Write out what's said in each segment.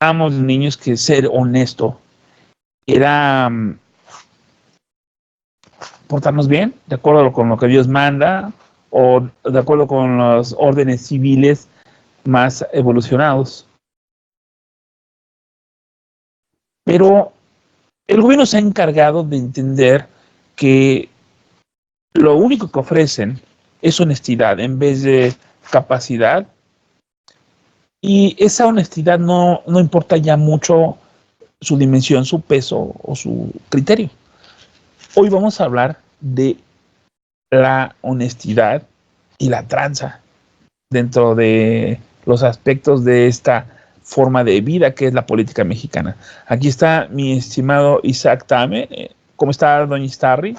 niños que ser honesto era portarnos bien, de acuerdo con lo que Dios manda, o de acuerdo con los órdenes civiles más evolucionados. Pero el gobierno se ha encargado de entender que lo único que ofrecen es honestidad en vez de capacidad, y esa honestidad no importa ya mucho su dimensión, su peso o su criterio. Hoy vamos a hablar de la honestidad y la tranza dentro de los aspectos de esta forma de vida que es la política mexicana. Aquí está mi estimado Isaac Tame. ¿Cómo está, doña Istarri?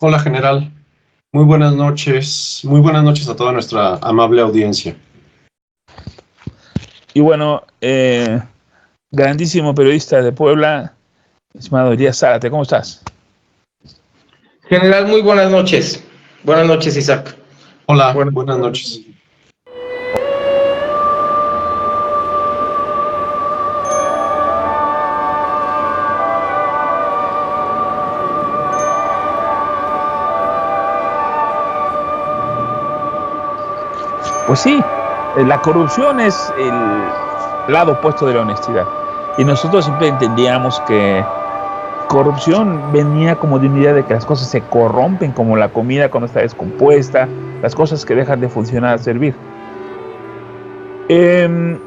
Hola, general. Muy buenas noches a toda nuestra amable audiencia. Y bueno, grandísimo periodista de Puebla, estimado Elías Zárate, ¿cómo estás? General, muy buenas noches. Buenas noches, Isaac. Hola, buenas noches. Pues sí, la corrupción es el lado opuesto de la honestidad. Y nosotros siempre entendíamos que corrupción venía como de una idea de que las cosas se corrompen, como la comida cuando está descompuesta, las cosas que dejan de funcionar al servir. En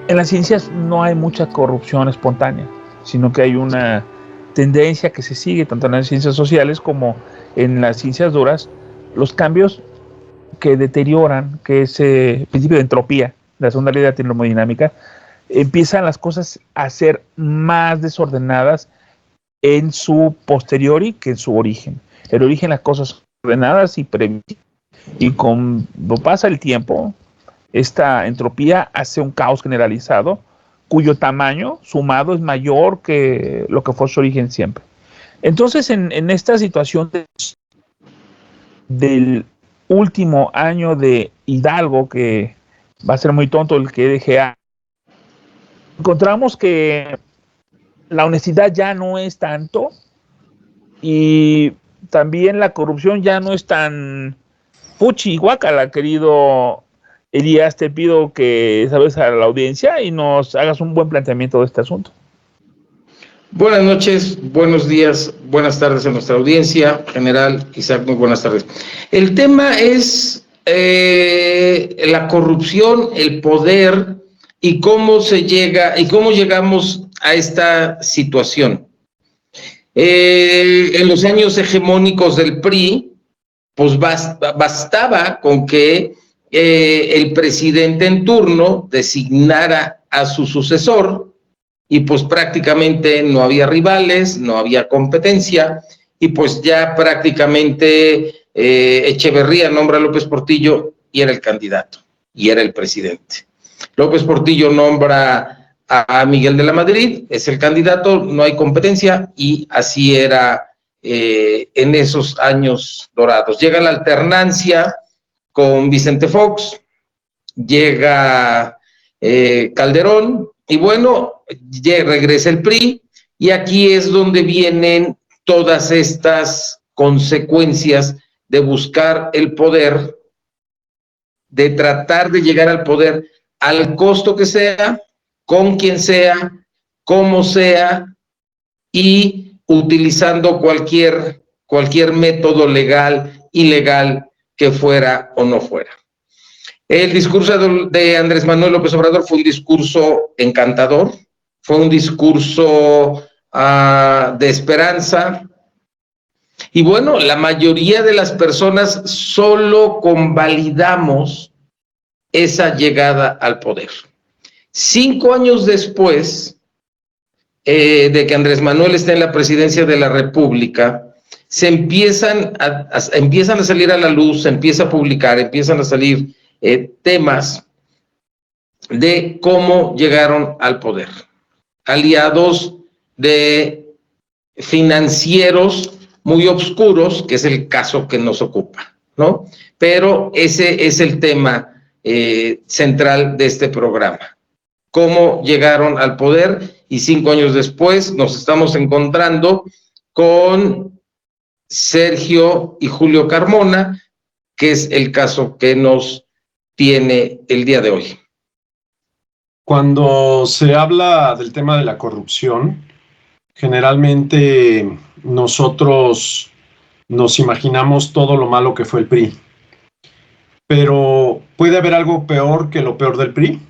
las ciencias no hay mucha corrupción espontánea, sino que hay una tendencia que se sigue tanto en las ciencias sociales como en las ciencias duras, los cambios que deterioran, que ese principio de entropía, la segunda ley de la termodinámica, empiezan las cosas a ser más desordenadas en su posteriori que en su origen. El origen, las cosas ordenadas y previsibles. Y cuando pasa el tiempo, esta entropía hace un caos generalizado, cuyo tamaño sumado es mayor que lo que fue su origen siempre. Entonces, en esta situación del último año de Hidalgo, que va a ser muy tonto el que deje a, encontramos que la honestidad ya no es tanto, y también la corrupción ya no es tan puchi y guácala, querido Elías. Te pido que sabes a la audiencia y nos hagas un buen planteamiento de este asunto. Buenas noches, buenos días, buenas tardes a nuestra audiencia. General Isaac, muy buenas tardes. El tema es la corrupción, el poder y cómo se llega y cómo llegamos a esta situación. En los años hegemónicos del PRI, pues bastaba con que el presidente en turno designara a su sucesor, y pues prácticamente no había rivales, no había competencia, y pues ya prácticamente Echeverría nombra a López Portillo y era el candidato, y era el presidente. López Portillo nombra a Miguel de la Madrid, es el candidato, no hay competencia, y así era en esos años dorados. Llega la alternancia con Vicente Fox, llega Calderón, y bueno, regresa el PRI, y aquí es donde vienen todas estas consecuencias de buscar el poder, de tratar de llegar al poder al costo que sea, con quien sea, como sea, y utilizando cualquier método legal, ilegal, que fuera o no fuera. El discurso de Andrés Manuel López Obrador fue un discurso encantador, fue un discurso de esperanza, y bueno, la mayoría de las personas solo convalidamos esa llegada al poder. 5 años después de que Andrés Manuel esté en la presidencia de la República, se empiezan a salir a la luz, se empieza a publicar, empiezan a salir temas de cómo llegaron al poder. Aliados de financieros muy oscuros, que es el caso que nos ocupa, ¿no? Pero ese es el tema central de este programa. Cómo llegaron al poder y 5 años después nos estamos encontrando con Sergio y Julio Carmona, que es el caso que nos tiene el día de hoy. Cuando se habla del tema de la corrupción, generalmente nosotros nos imaginamos todo lo malo que fue el PRI. Pero, ¿puede haber algo peor que lo peor del PRI?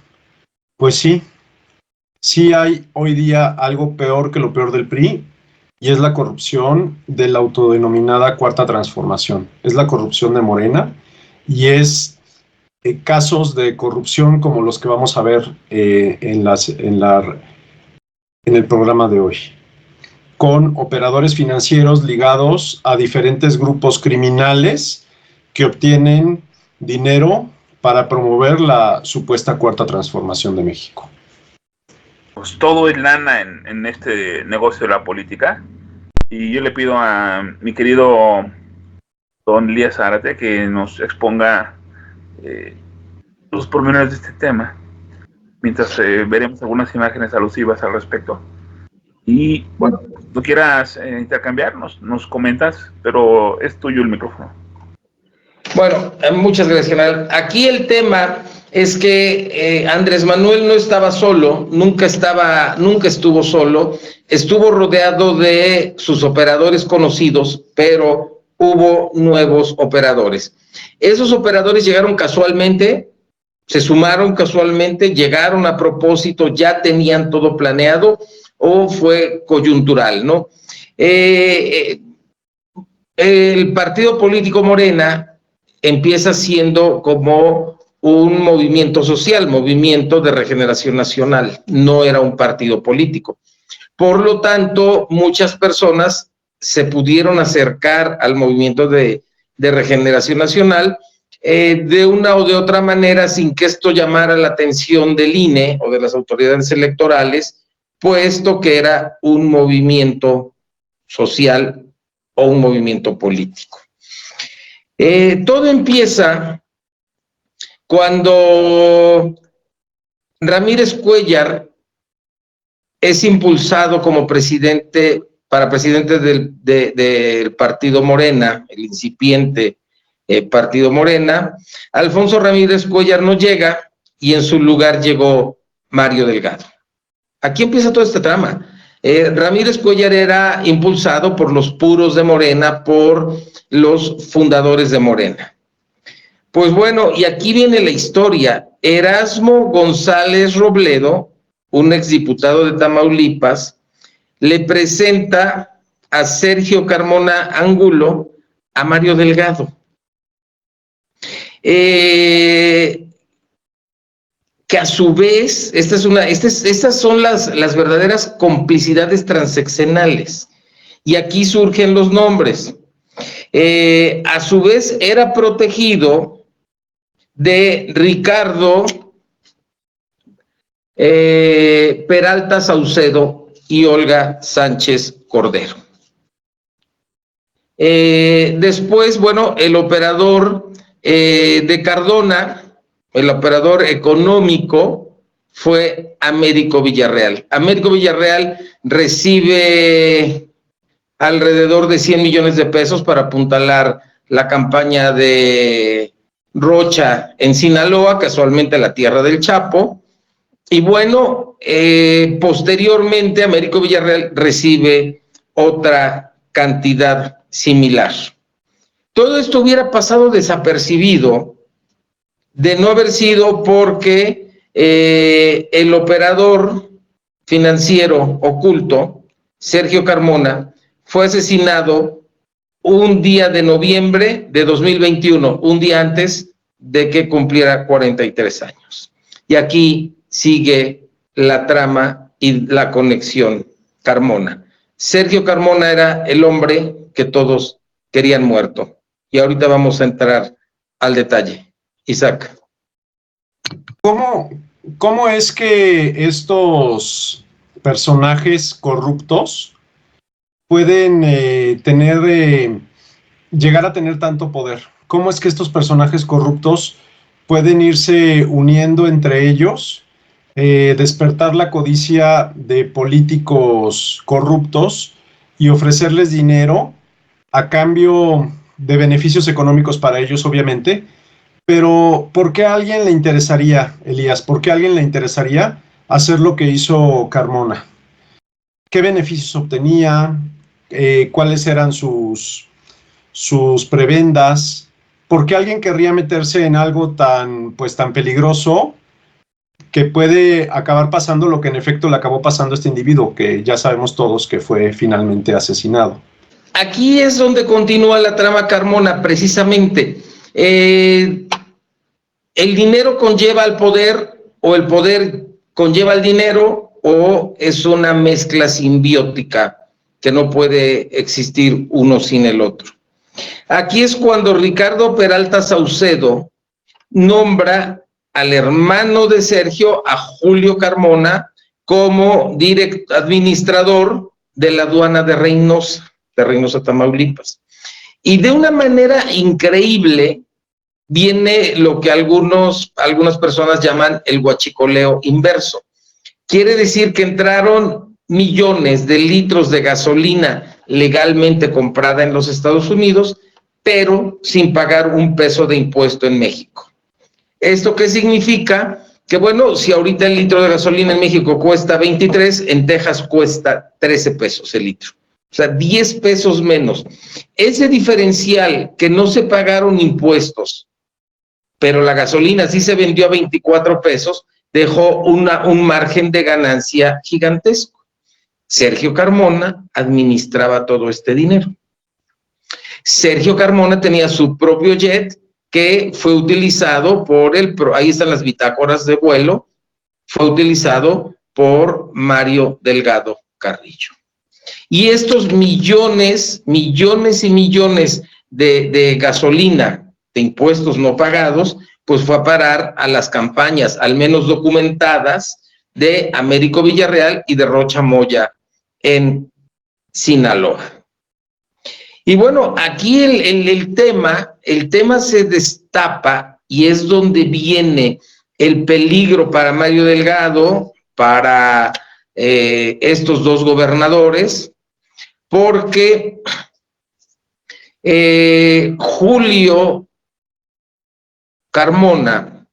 Pues sí, sí hay hoy día algo peor que lo peor del PRI, y es la corrupción de la autodenominada Cuarta Transformación. Es la corrupción de Morena, y es casos de corrupción como los que vamos a ver en el programa de hoy, con operadores financieros ligados a diferentes grupos criminales que obtienen dinero para promover la supuesta Cuarta Transformación de México. Pues todo es lana en este negocio de la política, y yo le pido a mi querido don Elías Zárate que nos exponga los pormenores de este tema, mientras veremos algunas imágenes alusivas al respecto. Y bueno, tú quieras intercambiar, nos comentas, pero es tuyo el micrófono. Bueno, muchas gracias, general. Aquí el tema es que Andrés Manuel no estaba solo, nunca estuvo solo, estuvo rodeado de sus operadores conocidos, pero hubo nuevos operadores. Esos operadores llegaron casualmente, se sumaron casualmente, llegaron a propósito, ya tenían todo planeado, o fue coyuntural, ¿no? El partido político Morena empieza siendo como un movimiento social, movimiento de regeneración nacional, no era un partido político. Por lo tanto, muchas personas se pudieron acercar al movimiento de regeneración nacional de una o de otra manera, sin que esto llamara la atención del INE o de las autoridades electorales, puesto que era un movimiento social o un movimiento político. Todo empieza cuando Ramírez Cuéllar es impulsado como presidente del partido Morena, el incipiente partido Morena. Alfonso Ramírez Cuéllar no llega y en su lugar llegó Mario Delgado. Aquí empieza toda esta trama. Ramírez Cuéllar era impulsado por los puros de Morena, por los fundadores de Morena. Pues bueno, y aquí viene la historia. Erasmo González Robledo, un exdiputado de Tamaulipas, le presenta a Sergio Carmona Angulo a Mario Delgado. Que a su vez, estas son las verdaderas complicidades transeccionales, y aquí surgen los nombres. A su vez era protegido de Ricardo Peralta Saucedo y Olga Sánchez Cordero. Después, bueno, el operador de Cardona, el operador económico, fue Américo Villarreal. Américo Villarreal recibe alrededor de 100 millones de pesos para apuntalar la campaña de Rocha en Sinaloa, casualmente la tierra del Chapo. Y bueno, posteriormente Américo Villarreal recibe otra cantidad similar. Todo esto hubiera pasado desapercibido de no haber sido porque el operador financiero oculto, Sergio Carmona, fue asesinado un día de noviembre de 2021, un día antes de que cumpliera 43 años. Y aquí sigue la trama y la conexión Carmona. Sergio Carmona era el hombre que todos querían muerto. Y ahorita vamos a entrar al detalle. Isaac. ¿Cómo es que estos personajes corruptos pueden llegar a tener tanto poder? ¿Cómo es que estos personajes corruptos pueden irse uniendo entre ellos, despertar la codicia de políticos corruptos y ofrecerles dinero a cambio de beneficios económicos para ellos, obviamente. Pero ¿por qué a alguien le interesaría, Elías? ¿Por qué a alguien le interesaría hacer lo que hizo Carmona? ¿Qué beneficios obtenía? ¿Cuáles eran sus prebendas? ¿Por qué alguien querría meterse en algo tan peligroso que puede acabar pasando lo que en efecto le acabó pasando a este individuo, que ya sabemos todos que fue finalmente asesinado? Aquí es donde continúa la trama Carmona, precisamente. El dinero conlleva al poder, o el poder conlleva al dinero, o es una mezcla simbiótica que no puede existir uno sin el otro. Aquí es cuando Ricardo Peralta Saucedo nombra al hermano de Sergio, a Julio Carmona, como administrador de la aduana de Reynosa, Tamaulipas. Y de una manera increíble viene lo que algunas personas llaman el huachicoleo inverso. Quiere decir que entraron millones de litros de gasolina legalmente comprada en los Estados Unidos, pero sin pagar un peso de impuesto en México. ¿Esto qué significa? Que bueno, si ahorita el litro de gasolina en México cuesta 23, en Texas cuesta 13 pesos el litro. O sea, 10 pesos menos. Ese diferencial que no se pagaron impuestos, pero la gasolina sí se vendió a 24 pesos, dejó un margen de ganancia gigantesco. Sergio Carmona administraba todo este dinero. Sergio Carmona tenía su propio jet que fue utilizado ahí están las bitácoras de vuelo, fue utilizado por Mario Delgado Carrillo. Y estos millones y millones de gasolina, de impuestos no pagados, pues fue a parar a las campañas, al menos documentadas, de Américo Villarreal y de Rocha Moya en Sinaloa. Y bueno, aquí el tema se destapa y es donde viene el peligro para Mario Delgado, para estos dos gobernadores, porque Julio Carmona,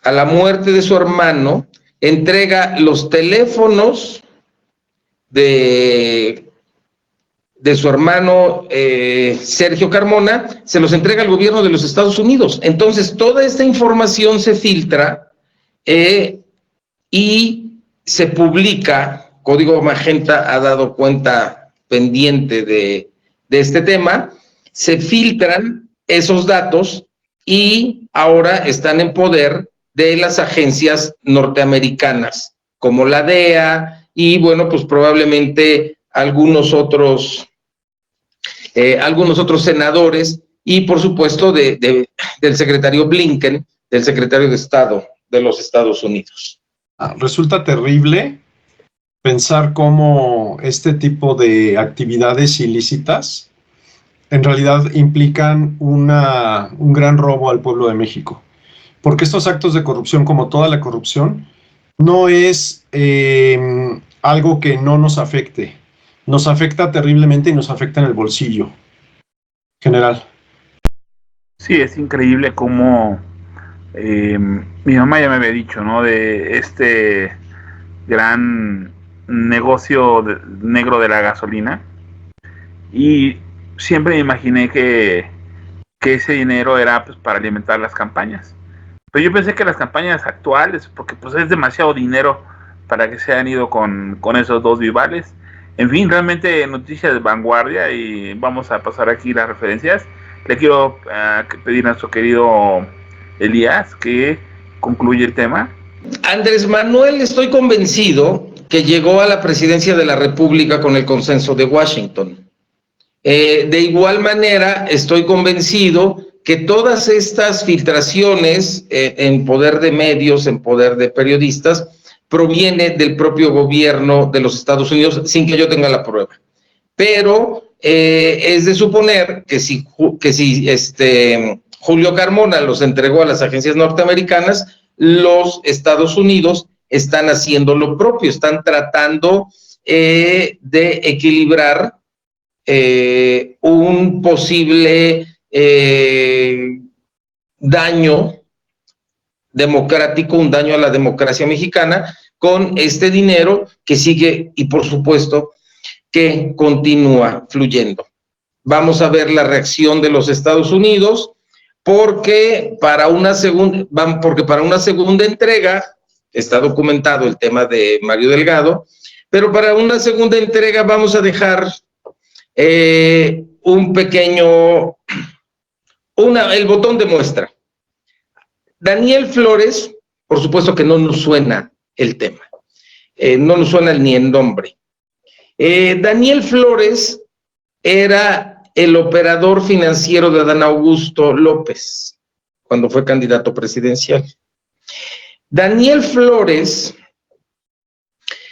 a la muerte de su hermano, entrega los teléfonos de su hermano Sergio Carmona, se los entrega al gobierno de los Estados Unidos. Entonces, toda esta información se filtra y se publica. Código Magenta ha dado cuenta pendiente de este tema. Se filtran esos datos y ahora están en poder de las agencias norteamericanas, como la DEA y, bueno, pues probablemente algunos otros senadores y, por supuesto, del secretario Blinken, del secretario de Estado de los Estados Unidos. Resulta terrible pensar cómo este tipo de actividades ilícitas en realidad implican un gran robo al pueblo de México. Porque estos actos de corrupción, como toda la corrupción, no es algo que no nos afecte. Nos afecta terriblemente y nos afecta en el bolsillo. General. Sí, es increíble cómo mi mamá ya me había dicho, ¿no? De este gran negocio negro de la gasolina. Y siempre me imaginé que ese dinero era pues para alimentar las campañas. Pero yo pensé que las campañas actuales, porque pues es demasiado dinero para que se hayan ido con esos dos vivales. En fin, realmente noticias de vanguardia, y vamos a pasar aquí las referencias. Le quiero pedir a nuestro querido Elías que concluya el tema. Andrés Manuel, estoy convencido que llegó a la presidencia de la República con el consenso de Washington. De igual manera, estoy convencido que todas estas filtraciones en poder de medios, en poder de periodistas, proviene del propio gobierno de los Estados Unidos, sin que yo tenga la prueba. Pero es de suponer que si Julio Carmona los entregó a las agencias norteamericanas, los Estados Unidos están haciendo lo propio, están tratando de equilibrar un posible daño democrático, un daño a la democracia mexicana con este dinero que sigue y por supuesto que continúa fluyendo. Vamos a ver la reacción de los Estados Unidos porque para una segunda entrega, está documentado el tema de Mario Delgado, pero para una segunda entrega vamos a dejar el botón de muestra. Daniel Flores, por supuesto que no nos suena el tema, no nos suena ni el nombre. Daniel Flores era el operador financiero de Adán Augusto López cuando fue candidato presidencial. Daniel Flores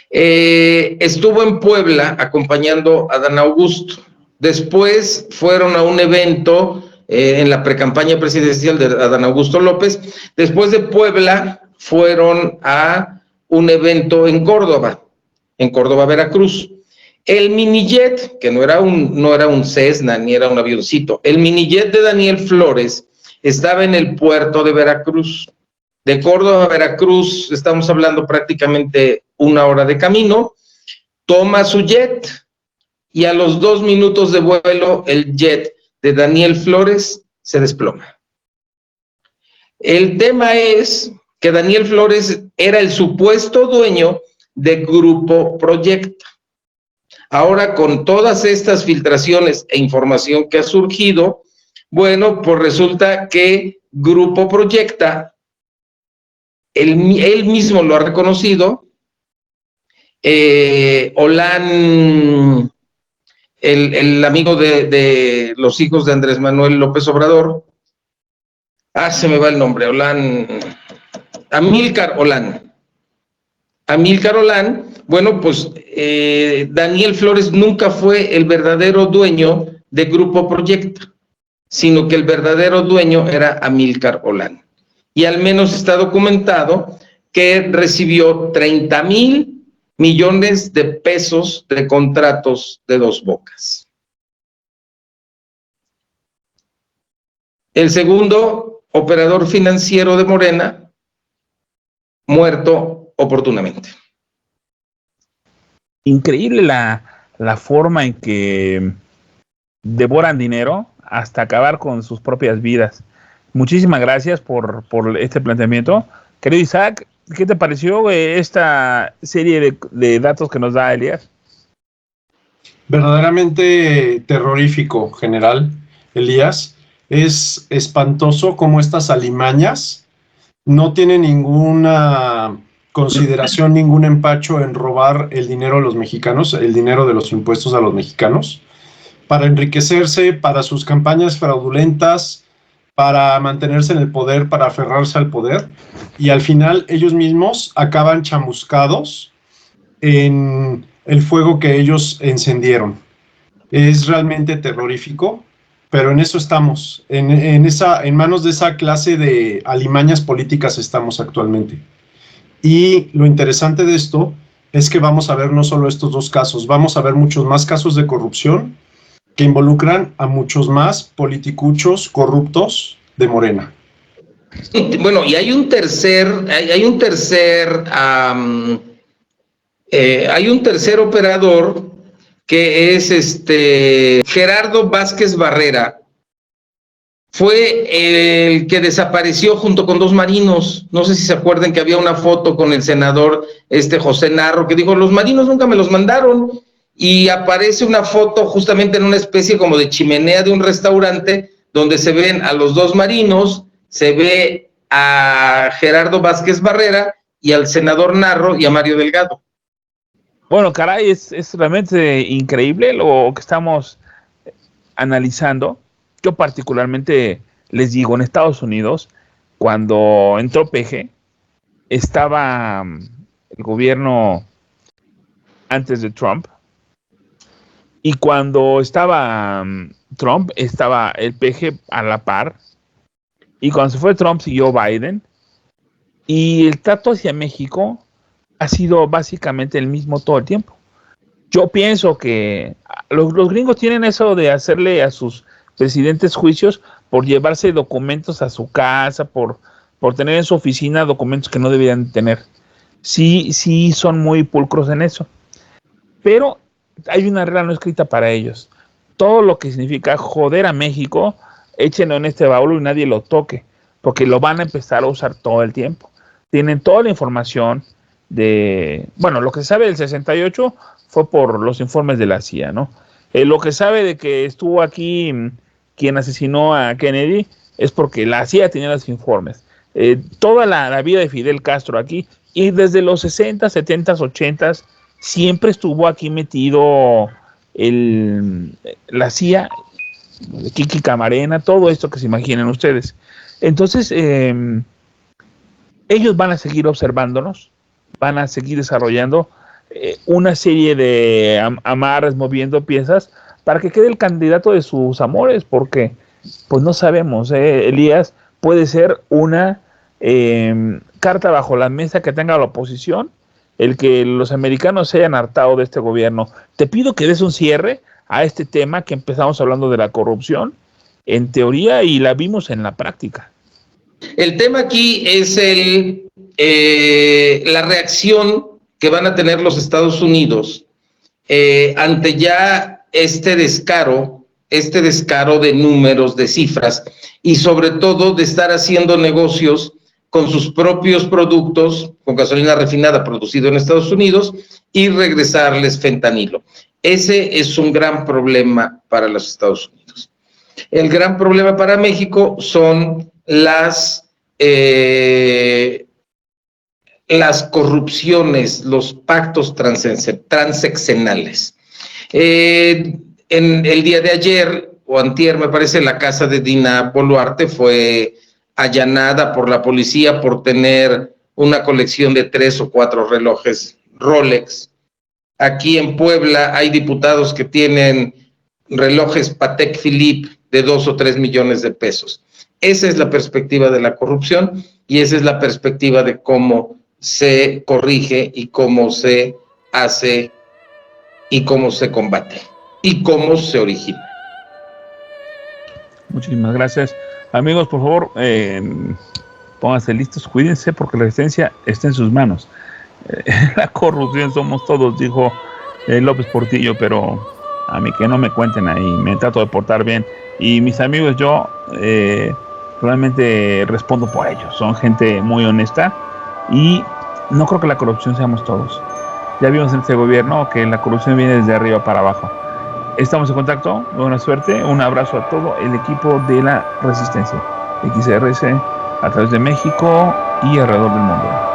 estuvo en Puebla acompañando a Adán Augusto. Después fueron a un evento en la precampaña presidencial de Adán Augusto López. Después de Puebla fueron a un evento en Córdoba, Veracruz. El minijet, que no era un Cessna ni era un avioncito, el minijet de Daniel Flores estaba en el puerto de Veracruz. De Córdoba a Veracruz estamos hablando prácticamente 1 hora de camino. Toma su jet y a los 2 minutos de vuelo el jet de Daniel Flores se desploma. El tema es que Daniel Flores era el supuesto dueño de Grupo Proyecta. Ahora, con todas estas filtraciones e información que ha surgido, bueno, pues resulta que Grupo Proyecta, él mismo lo ha reconocido, Olan, el amigo de los hijos de Andrés Manuel López Obrador, se me va el nombre, Amílcar Olan, bueno, pues Daniel Flores nunca fue el verdadero dueño de Grupo Proyecta, sino que el verdadero dueño era Amílcar Olan. Y al menos está documentado que recibió 30,000 millones de pesos de contratos de Dos Bocas. El segundo operador financiero de Morena, muerto oportunamente. Increíble la forma en que devoran dinero hasta acabar con sus propias vidas. Muchísimas gracias por este planteamiento. Querido Isaac, ¿qué te pareció esta serie de datos que nos da Elías? Verdaderamente terrorífico, general Elías. Es espantoso cómo estas alimañas no tienen ninguna consideración, ningún empacho en robar el dinero a los mexicanos, el dinero de los impuestos a los mexicanos, para enriquecerse, para sus campañas fraudulentas, para mantenerse en el poder, para aferrarse al poder, y al final ellos mismos acaban chamuscados en el fuego que ellos encendieron. Es realmente terrorífico, pero en eso estamos, en manos de esa clase de alimañas políticas estamos actualmente. Y lo interesante de esto es que vamos a ver no solo estos 2 casos, vamos a ver muchos más casos de corrupción que involucran a muchos más politicuchos corruptos de Morena. Bueno, y hay un tercer operador que es Gerardo Vázquez Barrera. Fue el que desapareció junto con 2 marinos. No sé si se acuerdan que había una foto con el senador José Narro que dijo, los marinos nunca me los mandaron, y aparece una foto justamente en una especie como de chimenea de un restaurante donde se ven a los 2 marinos, se ve a Gerardo Vázquez Barrera y al senador Narro y a Mario Delgado. Bueno, caray, es realmente increíble lo que estamos analizando. Yo particularmente les digo, en Estados Unidos, cuando entró PG, estaba el gobierno antes de Trump, y cuando estaba Trump, estaba el PG a la par, Y cuando se fue Trump siguió Biden. Y el trato hacia México ha sido básicamente el mismo todo el tiempo. Yo pienso que los gringos tienen eso de hacerle a sus presidentes juicios por llevarse documentos a su casa, por tener en su oficina documentos que no deberían tener. Sí son muy pulcros en eso. Pero hay una regla no escrita para ellos. Todo lo que significa joder a México, échenlo en este baúl y nadie lo toque, porque lo van a empezar a usar todo el tiempo. Tienen toda la información de... Bueno, lo que se sabe del 68 fue por los informes de la CIA, ¿no? Lo que sabe de que estuvo aquí quien asesinó a Kennedy es porque la CIA tenía los informes. Toda la vida de Fidel Castro aquí, y desde los 60, 70, 80, siempre estuvo aquí metido la CIA, Kiki Camarena, todo esto que se imaginen ustedes. Entonces, ellos van a seguir observándonos, van a seguir desarrollando una serie de amarres, moviendo piezas para que quede el candidato de sus amores, porque pues no sabemos, Elías, puede ser una carta bajo la mesa que tenga la oposición, el que los americanos se hayan hartado de este gobierno. Te pido que des un cierre a este tema que empezamos hablando de la corrupción en teoría y la vimos en la práctica. El tema aquí es la reacción que van a tener los Estados Unidos ante ya este descaro de números, de cifras, y sobre todo de estar haciendo negocios con sus propios productos, con gasolina refinada producido en Estados Unidos, y regresarles fentanilo. Ese es un gran problema para los Estados Unidos. El gran problema para México son las corrupciones, los pactos transeccionales. En el día de ayer, o antier, me parece, la casa de Dina Boluarte fue allanada por la policía por tener una colección de 3 o 4 relojes Rolex. Aquí en Puebla hay diputados que tienen relojes Patek Philippe de 2 o 3 millones de pesos. Esa es la perspectiva de la corrupción y esa es la perspectiva de cómo se corrige y cómo se hace y cómo se combate y cómo se origina. Muchísimas gracias. Amigos, por favor, pónganse listos, cuídense porque la resistencia está en sus manos. La corrupción somos todos, dijo López Portillo, pero a mí que no me cuenten ahí, me trato de portar bien. Y mis amigos, yo realmente respondo por ellos, son gente muy honesta y no creo que la corrupción seamos todos. Ya vimos en este gobierno que la corrupción viene desde arriba para abajo. Estamos en contacto, buena suerte, un abrazo a todo el equipo de la Resistencia, XRS, a través de México y alrededor del mundo.